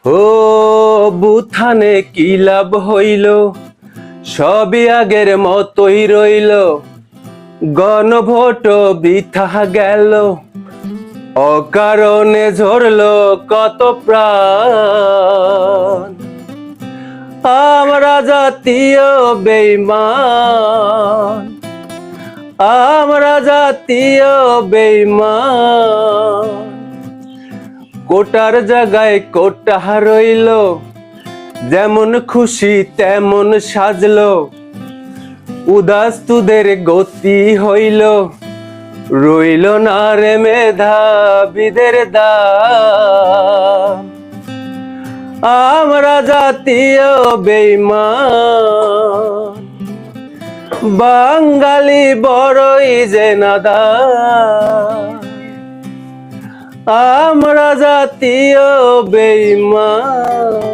ও বুথানে কি লাভ হইল, সবই আগের মতোই রইল। গণভোট বৃথা গেল, অকারণে ঝরলো কত প্রাণ। আমরা জাতীয় বেঈমান, আমরা জাতীয় বেঈমান। কোটার জায়গায় কোটা রইল, যেমন খুশি তেমন সাজলো। উদাস্তুদের গতি হইল, রইল না রে মেধাবীদের দাম। আমরা জাতীয় বেঈমান, বাঙালি বড়ই যে নাদান। আমরা জাতীয় বেঈমান।